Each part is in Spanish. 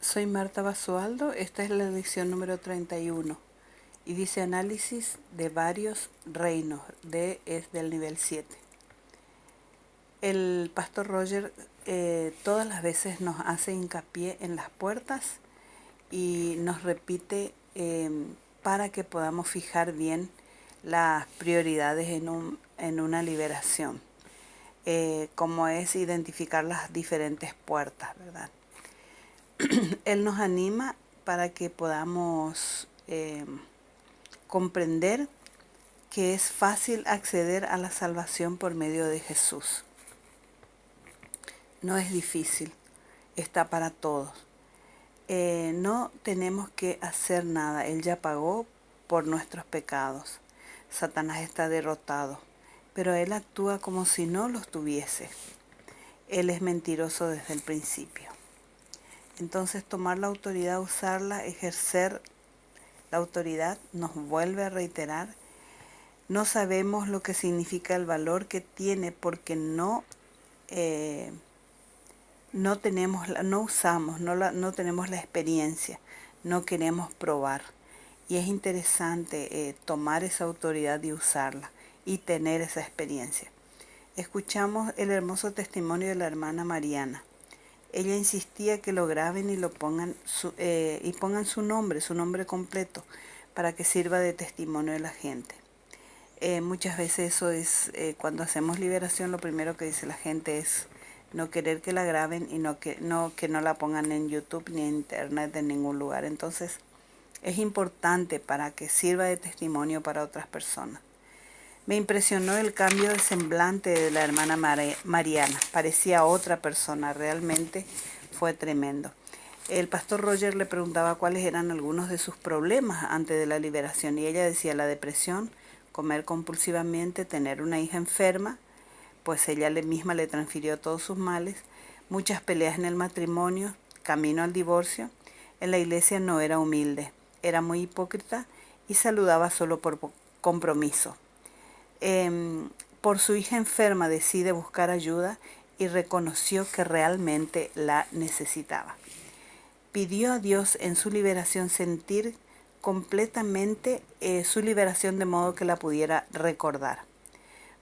Soy Marta Basualdo, esta es la lección número 31 y dice análisis de varios reinos, es del nivel 7. El pastor Roger todas las veces nos hace hincapié en las puertas y nos repite para que podamos fijar bien las prioridades en una liberación, como es identificar las diferentes puertas, ¿verdad? Él nos anima para que podamos comprender que es fácil acceder a la salvación por medio de Jesús. No es difícil, está para todos. No tenemos que hacer nada, Él ya pagó por nuestros pecados. Satanás está derrotado, pero Él actúa como si no los tuviese. Él es mentiroso desde el principio. Entonces tomar la autoridad, usarla, ejercer la autoridad, nos vuelve a reiterar, no sabemos lo que significa el valor que tiene porque no tenemos la experiencia, no queremos probar. Y es interesante tomar esa autoridad y usarla y tener esa experiencia. Escuchamos el hermoso testimonio de la hermana Mariana. Ella insistía que lo graben y pongan su nombre completo, para que sirva de testimonio de la gente. Muchas veces eso es, cuando hacemos liberación, lo primero que dice la gente es no querer que la graben y que no la pongan en YouTube ni en Internet en ningún lugar. Entonces es importante para que sirva de testimonio para otras personas. Me impresionó el cambio de semblante de la hermana Mariana. Parecía otra persona, realmente fue tremendo. El pastor Roger le preguntaba cuáles eran algunos de sus problemas antes de la liberación y ella decía la depresión, comer compulsivamente, tener una hija enferma, pues ella misma le transfirió todos sus males, muchas peleas en el matrimonio, camino al divorcio. En la iglesia no era humilde, era muy hipócrita y saludaba solo por compromiso. Por su hija enferma decide buscar ayuda y reconoció que realmente la necesitaba. Pidió a Dios en su liberación sentir completamente su liberación de modo que la pudiera recordar.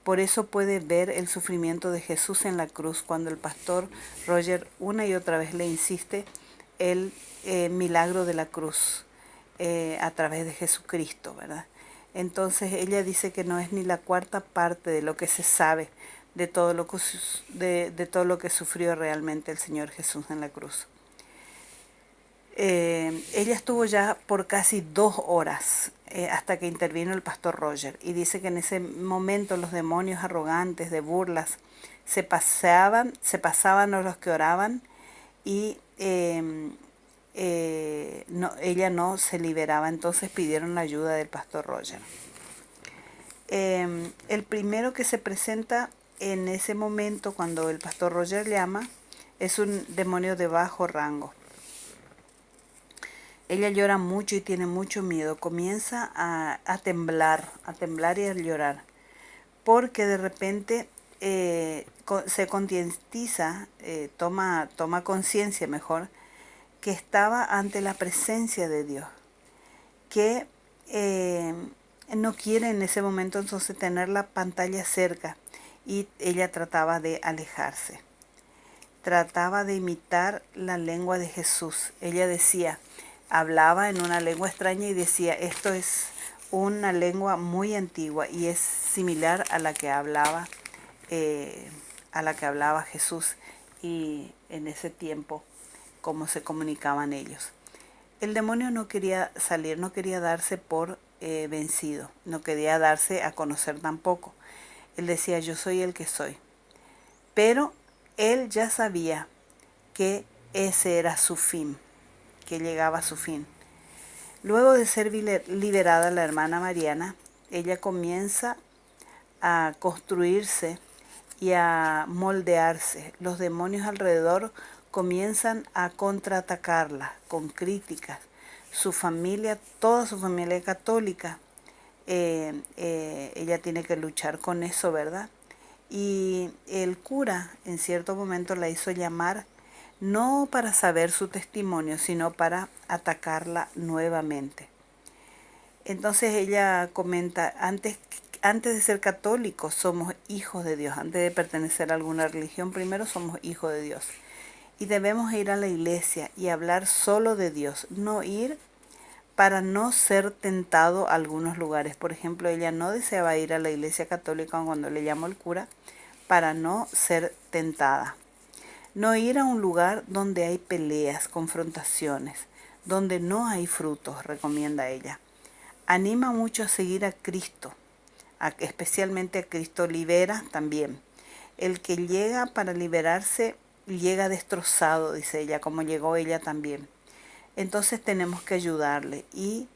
Por eso puede ver el sufrimiento de Jesús en la cruz cuando el pastor Roger una y otra vez le insiste el milagro de la cruz a través de Jesucristo, ¿verdad? Entonces ella dice que no es ni la cuarta parte de lo que se sabe de todo lo que sufrió realmente el Señor Jesús en la cruz. Ella estuvo ya por casi 2 horas hasta que intervino el pastor Roger y dice que en ese momento los demonios arrogantes de burlas se pasaban a los que oraban y ella no se liberaba. Entonces pidieron la ayuda del pastor Roger. El primero que se presenta en ese momento cuando el pastor Roger llama es un demonio de bajo rango. Ella llora mucho y tiene mucho miedo, comienza a temblar y a llorar, porque de repente se concientiza, toma conciencia mejor, que estaba ante la presencia de Dios, que no quiere en ese momento entonces tener la pantalla cerca y ella trataba de alejarse. Trataba de imitar la lengua de Jesús. Ella decía, hablaba en una lengua extraña y decía, esto es una lengua muy antigua y es similar a la que hablaba Jesús y en ese tiempo cómo se comunicaban ellos. El demonio no quería salir, no quería darse por vencido, no quería darse a conocer tampoco. Él decía, yo soy el que soy. Pero él ya sabía que ese era su fin, que llegaba a su fin. Luego de ser liberada la hermana Mariana, ella comienza a construirse y a moldearse. Los demonios alrededor comienzan a contraatacarla con críticas. Su familia, toda su familia católica, ella tiene que luchar con eso, ¿verdad? Y el cura en cierto momento la hizo llamar no para saber su testimonio, sino para atacarla nuevamente. Entonces ella comenta, antes de ser católicos somos hijos de Dios, antes de pertenecer a alguna religión, primero somos hijos de Dios. Y debemos ir a la iglesia y hablar solo de Dios, no ir para no ser tentado a algunos lugares. Por ejemplo, ella no deseaba ir a la iglesia católica cuando le llamó el cura para no ser tentada. No ir a un lugar donde hay peleas, confrontaciones, donde no hay frutos, recomienda ella. Anima mucho a seguir a Cristo, especialmente a Cristo libera también. El que llega para liberarse llega destrozado, dice ella, como llegó ella también. Entonces tenemos que ayudarle y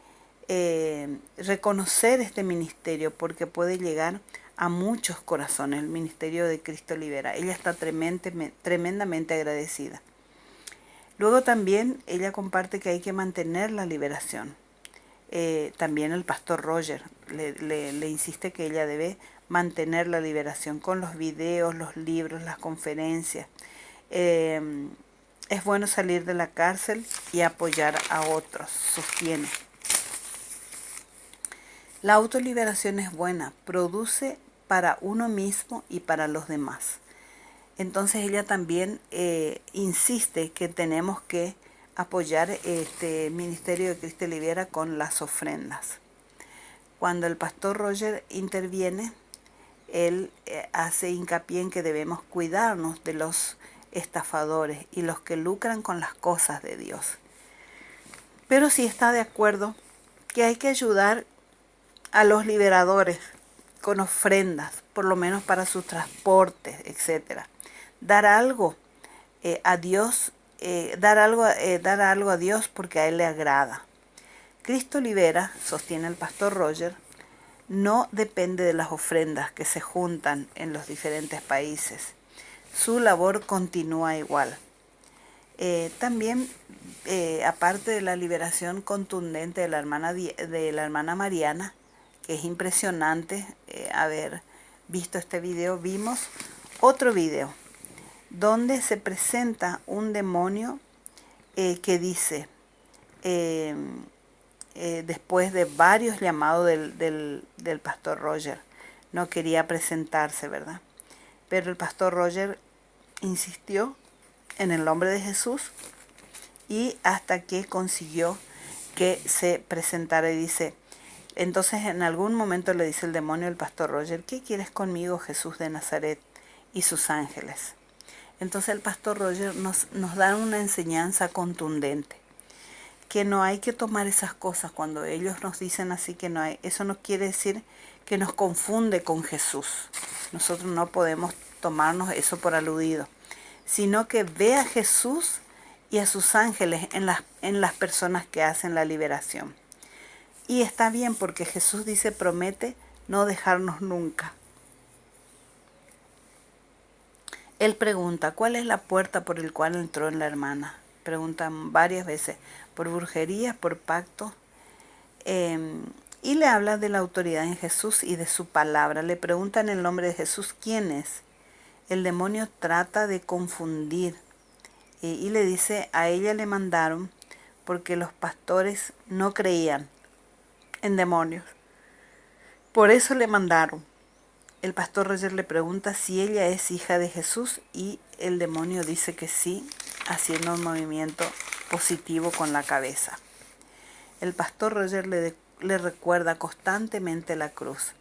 reconocer este ministerio porque puede llegar a muchos corazones, el ministerio de Cristo Libera. Ella está tremendamente agradecida. Luego también ella comparte que hay que mantener la liberación. También el pastor Roger le insiste que ella debe mantener la liberación con los videos, los libros, las conferencias. Es bueno salir de la cárcel y apoyar a otros, sostiene. La autoliberación es buena, produce para uno mismo y para los demás. Entonces ella también insiste que tenemos que apoyar este ministerio de Cristo Libera con las ofrendas. Cuando el pastor Roger interviene, él hace hincapié en que debemos cuidarnos de los estafadores y los que lucran con las cosas de Dios. Pero sí está de acuerdo que hay que ayudar a los liberadores con ofrendas, por lo menos para sus transportes, etc. Dar algo a Dios, dar algo a Dios porque a Él le agrada. Cristo Libera, sostiene el pastor Roger, no depende de las ofrendas que se juntan en los diferentes países. Su labor continúa igual. También, aparte de la liberación contundente de la hermana Mariana, que es impresionante haber visto este video, vimos otro video donde se presenta un demonio que dice, después de varios llamados del pastor Roger, no quería presentarse, ¿verdad? Pero el pastor Roger insistió en el nombre de Jesús y hasta que consiguió que se presentara y dice, entonces en algún momento le dice el demonio al pastor Roger, ¿qué quieres conmigo, Jesús de Nazaret y sus ángeles? Entonces el pastor Roger nos da una enseñanza contundente, que no hay que tomar esas cosas cuando ellos nos dicen así, que no hay, eso no quiere decir que nos confunde con Jesús. Nosotros no podemos tomarnos eso por aludido, sino que ve a Jesús y a sus ángeles en las personas que hacen la liberación. Y está bien porque Jesús dice, promete no dejarnos nunca. Él pregunta, ¿cuál es la puerta por el cual entró en la hermana? Preguntan varias veces, por brujerías, por pacto. Y le habla de la autoridad en Jesús y de su palabra. Le pregunta en el nombre de Jesús, ¿quién es? El demonio trata de confundir y le dice, a ella le mandaron porque los pastores no creían en demonios. Por eso le mandaron. El pastor Roger le pregunta si ella es hija de Jesús y el demonio dice que sí, haciendo un movimiento positivo con la cabeza. El pastor Roger le recuerda constantemente la cruz,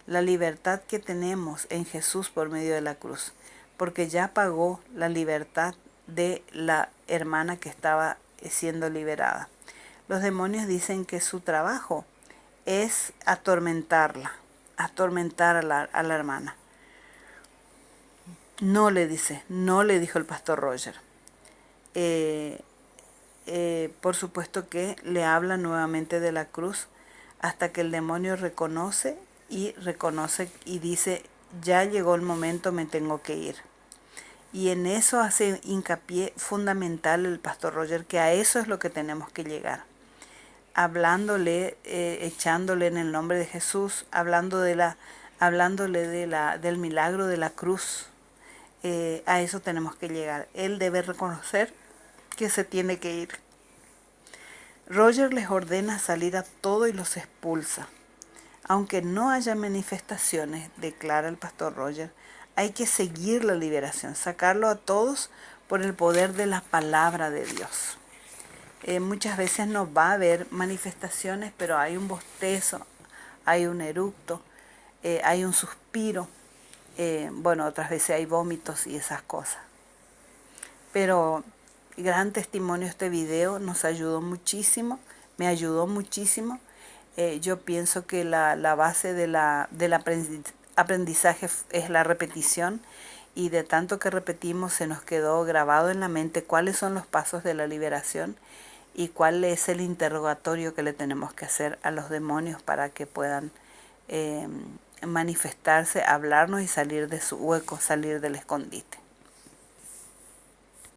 la libertad que tenemos en Jesús por medio de la cruz, porque ya pagó la libertad de la hermana que estaba siendo liberada. Los demonios dicen que su trabajo es atormentar a la hermana. No le dijo el pastor Roger. Por supuesto que le habla nuevamente de la cruz hasta que el demonio reconoce y dice, ya llegó el momento, me tengo que ir. Y en eso hace hincapié fundamental el pastor Roger, que a eso es lo que tenemos que llegar. Hablándole, echándole en el nombre de Jesús, hablándole del milagro de la cruz, A eso tenemos que llegar. Él debe reconocer que se tiene que ir. Roger les ordena salir a todos y los expulsa. Aunque no haya manifestaciones, declara el pastor Roger, hay que seguir la liberación, sacarlo a todos por el poder de la palabra de Dios. Muchas veces no va a haber manifestaciones, pero hay un bostezo, hay un eructo, hay un suspiro, bueno, otras veces hay vómitos y esas cosas. Pero gran testimonio este video, nos ayudó muchísimo, me ayudó muchísimo. Yo pienso que la base del aprendizaje es la repetición, y de tanto que repetimos se nos quedó grabado en la mente cuáles son los pasos de la liberación y cuál es el interrogatorio que le tenemos que hacer a los demonios para que puedan manifestarse, hablarnos y salir de su hueco, salir del escondite.